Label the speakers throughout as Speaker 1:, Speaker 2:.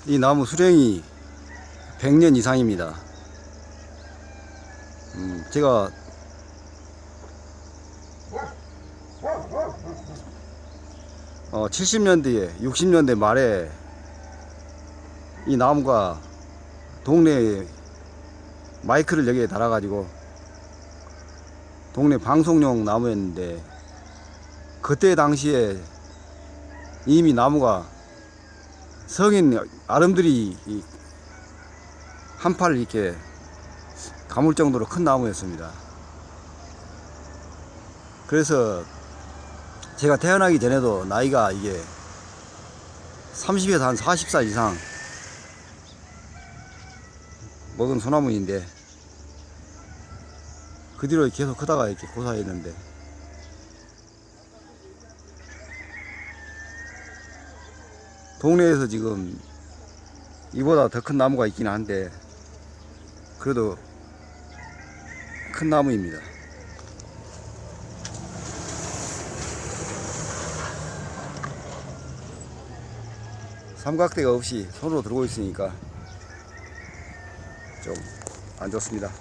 Speaker 1: 이 나무 수령이 100년 이상입니다. 제가 어 70년대에 60년대 말에 이 나무가 동네에 마이크를 여기에 달아 가지고 동네 방송용 나무였는데, 그때 당시에 이미 나무가 성인 아름들이 한 팔을 이렇게 가물 정도로 큰 나무였습니다. 그래서 제가 태어나기 전에도 나이가 이게 30에서 한 40살 이상 먹은 소나무인데, 그 뒤로 계속 크다가 이렇게 고사했는데, 동네에서 지금 이보다 더 큰 나무가 있긴 한데 그래도 큰 나무입니다. 삼각대가 없이 손으로 들고 있으니까 좀 안 좋습니다.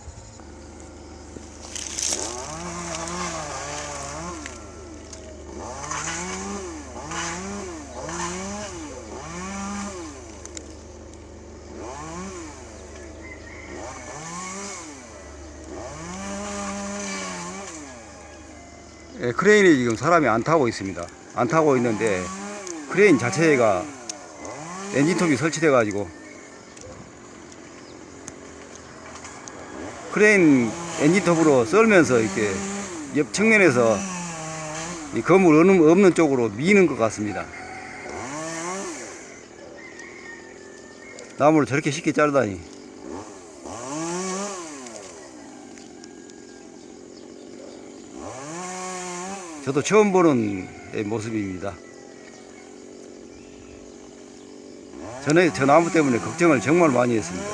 Speaker 1: 예, 크레인이 지금 사람이 안 타고 있습니다. 안 타고 있는데 크레인 자체가 엔진톱이 설치돼 가지고 크레인 엔진톱으로 썰면서 이렇게 옆 측면에서 이 건물 없는 쪽으로 미는 것 같습니다. 나무를 저렇게 쉽게 자르다니. 저도 처음 보는 모습입니다. 전에 저 나무 때문에 걱정을 정말 많이 했습니다.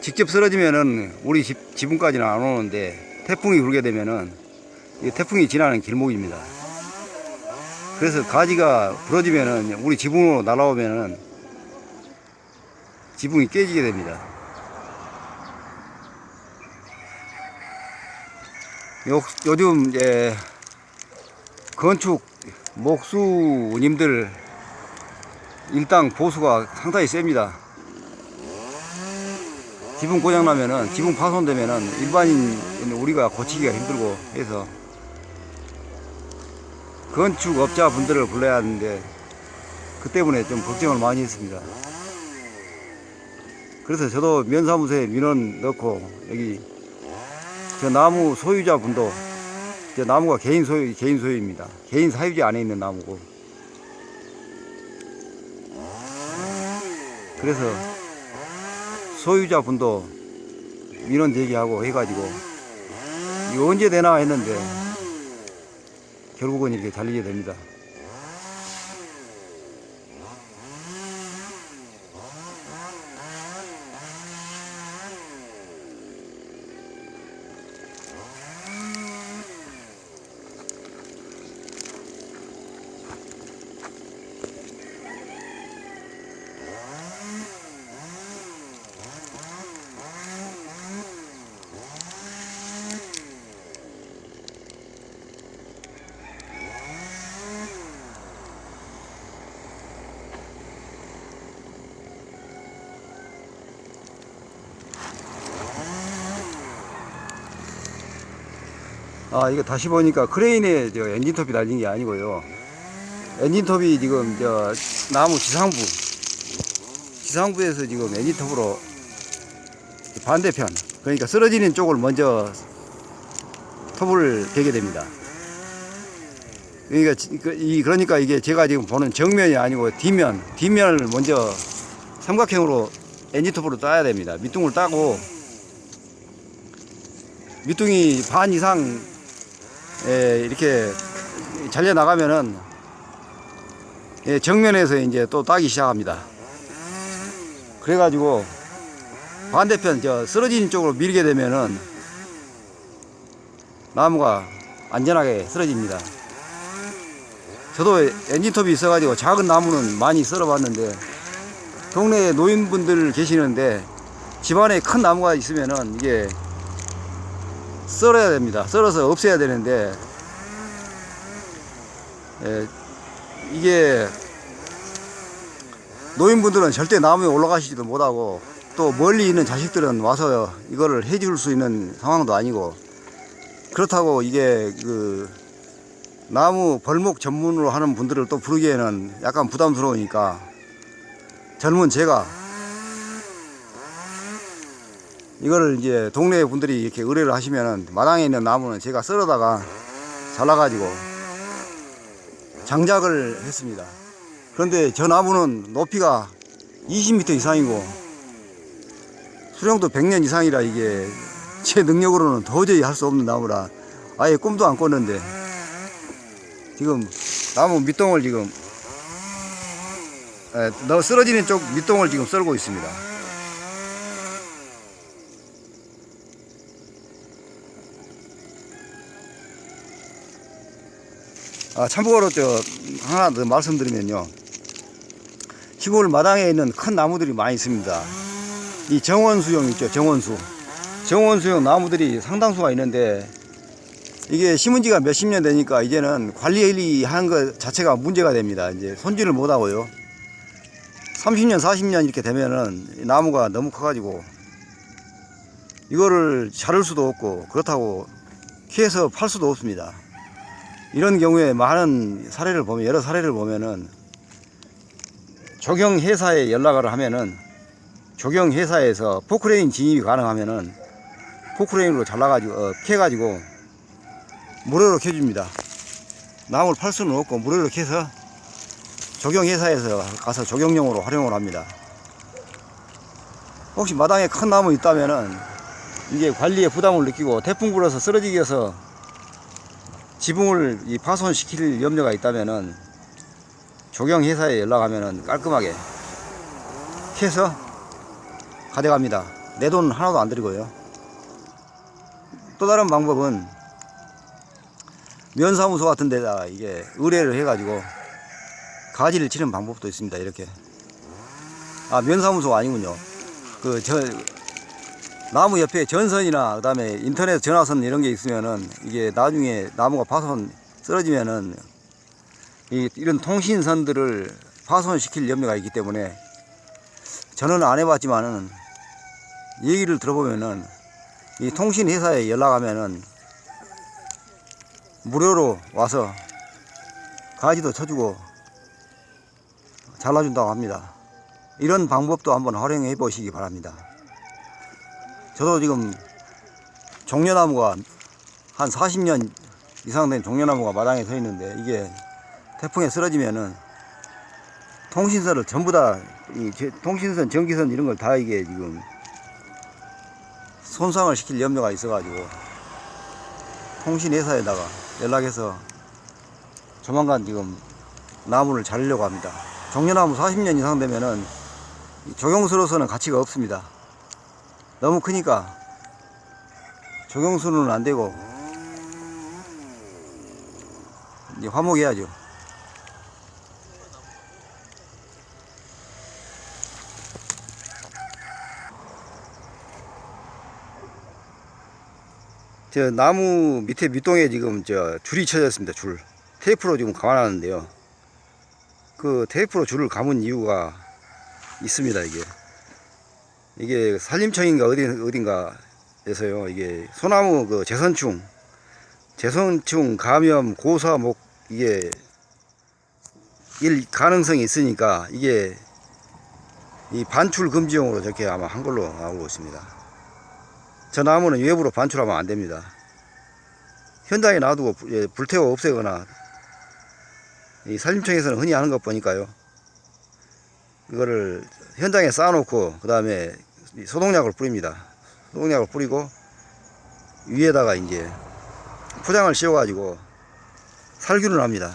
Speaker 1: 직접 쓰러지면은 우리 지붕까지는 안 오는데, 태풍이 불게 되면은 이 태풍이 지나는 길목입니다. 그래서 가지가 부러지면은 우리 지붕으로 날아오면은 지붕이 깨지게 됩니다. 요즘 이제 건축 목수님들 일당 보수가 상당히 셉니다. 지붕 고장나면은, 지붕 파손되면은 일반인 우리가 고치기가 힘들고 해서 건축업자 분들을 불러야 하는데 그 때문에 좀 걱정을 많이 했습니다. 그래서 저도 면사무소에 민원 넣고, 여기 저 나무 소유자 분도, 저 나무가 개인 소유입니다. 개인 사유지 안에 있는 나무고, 그래서 소유자 분도 민원 제기하고 해가지고 이거 언제 되나 했는데 결국은 이렇게 잘리게 됩니다. 이거 다시 보니까 크레인에 저 엔진톱이 달린 게 아니고요. 엔진톱이 지금 저 나무 지상부에서 지금 엔진톱으로 반대편, 그러니까 쓰러지는 쪽을 먼저 톱을 대게 됩니다. 그러니까 이게 제가 지금 보는 정면이 아니고 뒷면을 먼저 삼각형으로 엔진톱으로 따야 됩니다. 밑둥을 따고, 밑둥이 반 이상 이렇게 잘려 나가면은 정면에서 이제 또 따기 시작합니다. 그래가지고 반대편 저 쓰러지는 쪽으로 밀게 되면은 나무가 안전하게 쓰러집니다. 저도 엔진톱이 있어가지고 작은 나무는 많이 썰어봤는데, 동네에 노인분들 계시는데 집안에 큰 나무가 있으면은 이게 썰어야 됩니다. 썰어서 없애야 되는데, 이게 노인분들은 절대 나무에 올라가시지도 못하고, 또 멀리 있는 자식들은 와서 이거를 해줄 수 있는 상황도 아니고, 그렇다고 이게 그 나무 벌목 전문으로 하는 분들을 또 부르기에는 약간 부담스러우니까 젊은 제가 이거를 이제 동네 분들이 이렇게 의뢰를 하시면은 마당에 있는 나무는 제가 썰어다가 잘라가지고 장작을 했습니다. 그런데 저 나무는 높이가 20m 이상이고 수령도 100년 이상이라 이게 제 능력으로는 도저히 할 수 없는 나무라 아예 꿈도 안 꿨는데, 지금 나무 밑동을 지금 쓰러지는 쪽 밑동을 지금 썰고 있습니다. 참고로 하나 더 말씀드리면요, 시골 마당에 있는 큰 나무들이 많이 있습니다. 이 정원수용 있죠, 정원수용 나무들이 상당수가 있는데, 이게 심은 지가 몇십 년 되니까 이제는 관리하는 것 자체가 문제가 됩니다. 이제 손질을 못 하고요. 30년, 40년 이렇게 되면은 나무가 너무 커가지고 이거를 자를 수도 없고, 그렇다고 키해서 팔 수도 없습니다. 이런 경우에 많은 사례를 보면, 여러 사례를 보면은 조경회사에 연락을 하면은, 조경회사에서 포크레인 진입이 가능하면은 포크레인으로 잘라가지고 캐가지고 무료로 캐줍니다. 나무를 팔 수는 없고 무료로 캐서 조경회사에서 가서 조경용으로 활용을 합니다. 혹시 마당에 큰 나무 있다면은 이게 관리에 부담을 느끼고 태풍 불어서 쓰러지게 해서 지붕을 파손시킬 염려가 있다면은 조경회사에 연락하면은 깔끔하게 캐서 가져갑니다. 내 돈 하나도 안 들이고요. 또 다른 방법은 면사무소 같은 데다가 이게 의뢰를 해가지고 가지를 치는 방법도 있습니다. 이렇게. 면사무소가 아니군요. 나무 옆에 전선이나 그다음에 인터넷 전화선 이런 게 있으면은 이게 나중에 나무가 파손 쓰러지면은 이런 통신선들을 파손시킬 염려가 있기 때문에 저는 안 해봤지만은 얘기를 들어보면은 이 통신회사에 연락하면은 무료로 와서 가지도 쳐주고 잘라준다고 합니다. 이런 방법도 한번 활용해 보시기 바랍니다. 저도 지금 종려나무가 한 40년 이상 된 종려나무가 마당에 서 있는데 이게 태풍에 쓰러지면은 통신선을 전부 다 통신선, 전기선 이런 걸 다 이게 지금 손상을 시킬 염려가 있어가지고 통신회사에다가 연락해서 조만간 지금 나무를 자르려고 합니다. 종려나무 40년 이상 되면은 조경수로서는 가치가 없습니다. 너무 크니까 조경수는 안 되고 이제 화목해야죠. 저 나무 밑에 밑동에 지금 줄이 쳐져 있습니다. 줄 테이프로 지금 감아놨는데요. 그 테이프로 줄을 감은 이유가 있습니다. 이게 산림청인가 어딘가에서요. 이게 소나무 그 재선충 감염 고사목 이게 일 가능성이 있으니까 이게 이 반출 금지용으로 저렇게 아마 한 걸로 나오고 있습니다. 저 나무는 외부로 반출하면 안 됩니다. 현장에 놔두고 불태워 없애거나 이 산림청에서는 흔히 하는 것 보니까요. 이거를 현장에 쌓아놓고 그 다음에 소독약을 뿌립니다. 소독약을 뿌리고 위에다가 이제 포장을 씌워가지고 살균을 합니다.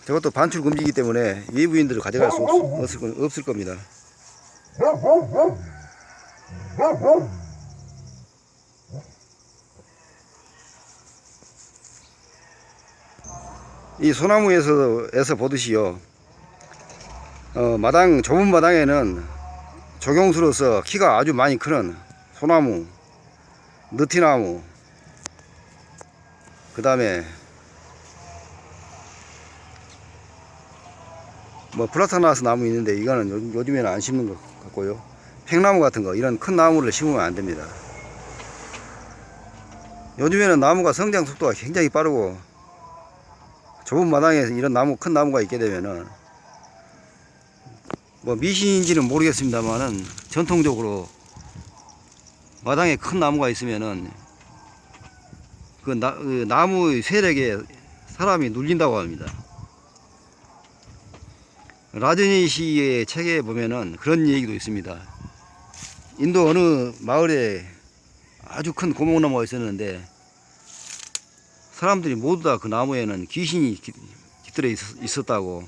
Speaker 1: 저것도 반출 금지이기 때문에 외부인들을 가져갈 수 없을 겁니다. 이 소나무에서 보듯이요, 좁은 마당에는 조경수로서 키가 아주 많이 크는 소나무, 느티나무, 그 다음에 플라타나스 나무 있는데 이거는 요즘에는 안 심는 것 같고요. 팽나무 같은 거 이런 큰 나무를 심으면 안 됩니다. 요즘에는 나무가 성장 속도가 굉장히 빠르고 좁은 마당에 이런 큰 나무가 있게 되면은 미신인지는 모르겠습니다만은 전통적으로 마당에 큰 나무가 있으면은 그 나무의 세력에 사람이 눌린다고 합니다. 라드니 씨의 책에 보면은 그런 얘기도 있습니다. 인도 어느 마을에 아주 큰 고목나무가 있었는데 사람들이 모두 다 그 나무에는 귀신이 깃들어 있었다고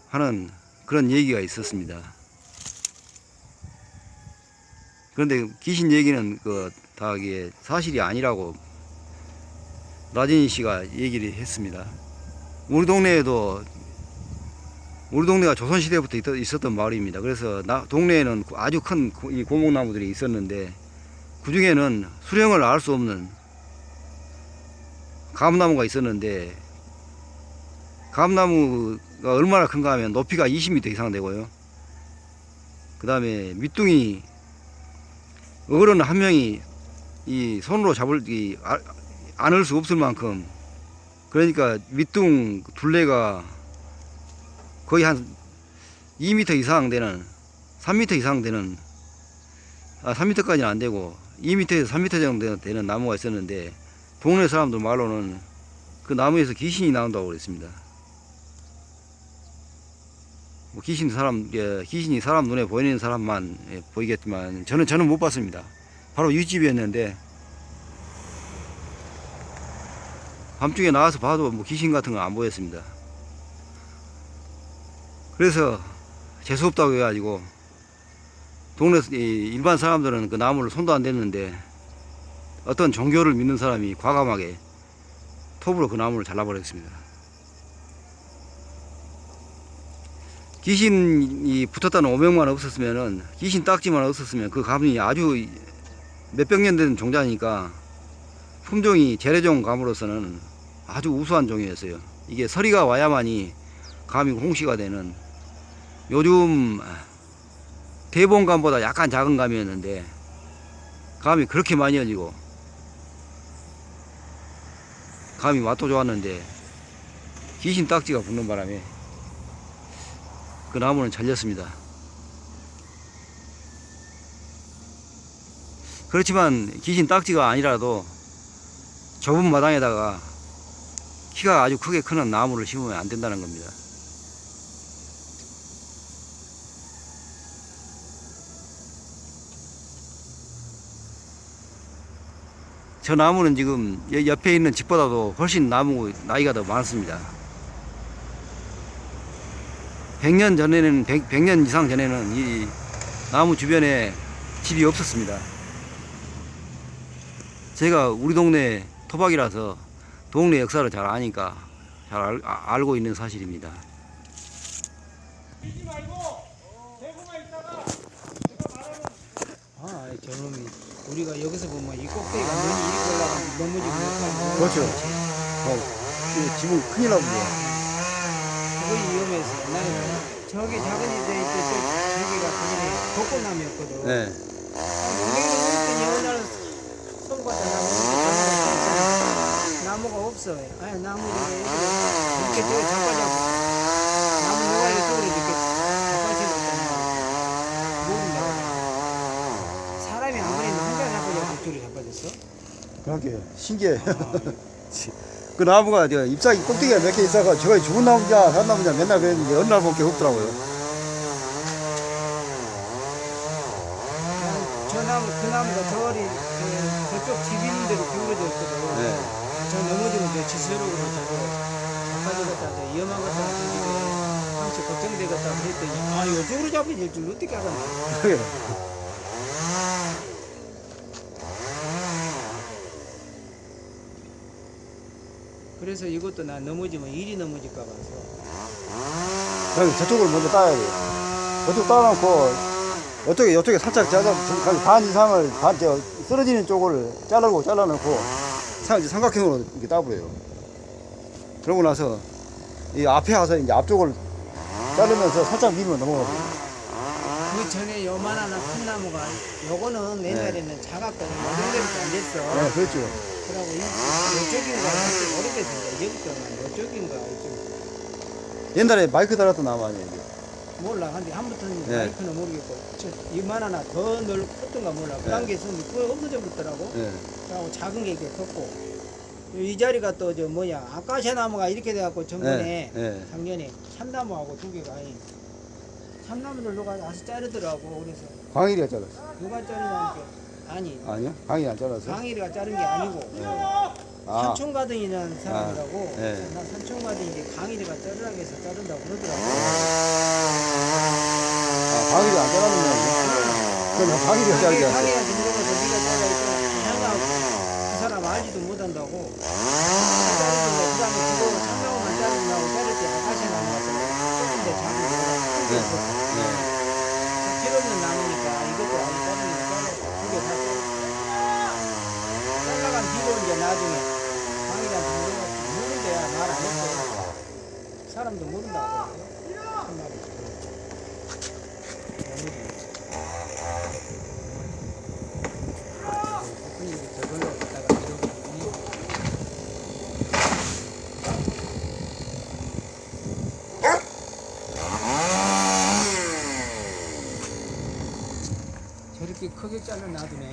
Speaker 1: 하는 그런 얘기가 있었습니다. 그런데 귀신 얘기는 다 이게 사실이 아니라고 라드니 씨가 얘기를 했습니다. 우리 동네가 조선시대부터 있었던 마을입니다. 그래서 동네에는 아주 큰 이 고목나무들이 있었는데 그 중에는 수령을 알 수 없는 감나무가 있었는데 감나무가 얼마나 큰가 하면 높이가 20m 이상 되고요. 그 다음에 밑둥이 어른 한 명이 이 손으로 안을 수 없을 만큼, 그러니까 밑둥 둘레가 거의 한 2m 이상 되는 3m 이상 되는 3m까지는 안 되고 2m에서 3m 정도 되는 나무가 있었는데 동네 사람들 말로는 그 나무에서 귀신이 나온다고 그랬습니다. 귀신이 사람 눈에 보이는 사람만 보이겠지만 저는 못 봤습니다. 바로 윗집이었는데 밤중에 나와서 봐도 귀신 같은 거 안 보였습니다. 그래서 재수없다고 해가지고 동네 일반 사람들은 그 나무를 손도 안 댔는데 어떤 종교를 믿는 사람이 과감하게 톱으로 그 나무를 잘라버렸습니다. 귀신이 붙었다는 오명만 없었으면은, 귀신 딱지만 없었으면 그 감이 아주 몇백 년 된 종자니까 품종이 재래종 감으로서는 아주 우수한 종이었어요. 이게 서리가 와야만이 감이 홍시가 되는, 요즘 대봉감보다 약간 작은 감이었는데 감이 그렇게 많이 열리고 감이 맛도 좋았는데 귀신 딱지가 붙는 바람에 그 나무는 잘렸습니다. 그렇지만 귀신 딱지가 아니라도 좁은 마당에다가 키가 아주 크게 크는 나무를 심으면 안 된다는 겁니다. 저 나무는 지금 옆에 있는 집보다도 훨씬 나무 나이가 더 많습니다. 100년 전에는 100년 이상 전에는 이 나무 주변에 집이 없었습니다. 제가 우리 동네 토박이라서 동네 역사를 잘 아니까 잘 알고 있는 사실입니다.
Speaker 2: 아, 저놈이 우리가 여기서 보면 이 꼭대기가 눈이 이렇게 올라가면 넘어지고 못하고.
Speaker 1: 그렇죠. 지금 큰일 나보죠.
Speaker 2: 그거 위험해서 나는 저기 작은 집에 있을 때 저기가 그전에 벚꽃나무였거든.
Speaker 1: 네.
Speaker 2: 우리는 어떤 어느 날 선거다 나무가 없어. 아니 나무가 이렇게 저 자빠져고 나무 누가 이쪽으로 이렇게 자빠지고 모른다고. 사람이 안 그래도 혼자 자빠져고 이쪽으로 자빠졌어.
Speaker 1: 그렇게 신기해. 그 나무가 잎사귀 꼭대기가 몇 개 있어가 저거 좋은 나무냐 산 나무냐 맨날 그랬는데 어느 날 본 게 없더라고요.
Speaker 2: 저 나무 그 나무가 저리 저쪽 집 있는 데로 기울어져 있거든.
Speaker 1: 네.
Speaker 2: 저 넘어지면 저 지수력으로 저거 자빠지겠다 저 위험한 것다 생기게 항상 걱정되겠다 그랬더니 아 이쪽으로 잡아질 줄 어떻게 알았나.
Speaker 1: 그래.
Speaker 2: 그래서 이것도 나 넘어지면 일이 넘어질까 봐서.
Speaker 1: 그럼 저쪽을 먼저 따야 돼요. 저쪽 따놓고 이쪽에 살짝 반 이상을 쓰러지는 쪽을 잘라놓고 삼각형으로 이렇게 따버려요. 그러고 나서 이 앞에 와서 이제 앞쪽을 자르면서 살짝 밀면 넘어가요.
Speaker 2: 그 전에 요만한 큰 나무가 요거는 옛날에는 작았거든. 요 정도밖에 안 됐어.
Speaker 1: 네, 그렇죠.
Speaker 2: 그러고 이쪽인가 이쪽 오래됐으니까 이제부터는 이쪽인가 이쪽
Speaker 1: 옛날에 마이크 달았던 나무 아니에요, 이게?
Speaker 2: 몰라. 근데 한부터는
Speaker 1: 네.
Speaker 2: 마이크는 모르겠고 이만하나 더 넓었던가 몰라. 그 단계 있었는데 그거 없어져 버렸더라고.
Speaker 1: 네.
Speaker 2: 그리고 작은 게 이렇게 컸고 이 자리가 또 저 뭐냐 아카시아 나무가 이렇게 돼갖고 전번에
Speaker 1: 네.
Speaker 2: 작년에 참나무하고 두 개가 참나무를 누가 와서 자르더라고. 그래서
Speaker 1: 광일이가 잘랐어.
Speaker 2: 누가 자르냐니까 아니
Speaker 1: 아니요? 광일이 안 잘랐어요?
Speaker 2: 강일이가 자른 게 아니고
Speaker 1: 아,
Speaker 2: 산총가등이라는 사람이라고.
Speaker 1: 네.
Speaker 2: 나 산총가등이 이제 강일이가 자르라고 해서 자른다고 그러더라고.
Speaker 1: 광일이 안 잘랐는 거예요? 그럼 광일이가 자르지 않았어요?
Speaker 2: 강일이한테 물어봐서 네가 잘라있고 그 사람 알지도 못한다고. 자르는데 그 다음에 그거 참나무만 자른다고 자를 때 아카시아 나무 같은 조금 더 작은 거보다
Speaker 1: 네.
Speaker 2: 필요 없는 나무니까 이것도 아직 자르니까 두개 다 잘라간 뒤로 이제 나중에 강일이한테 물어봐서 모른대야 말 안 했어. 사람도 모른다고 그러더라고. 저걸로 갖다가 밀어보니 저렇게 크게 잘라 놔두네.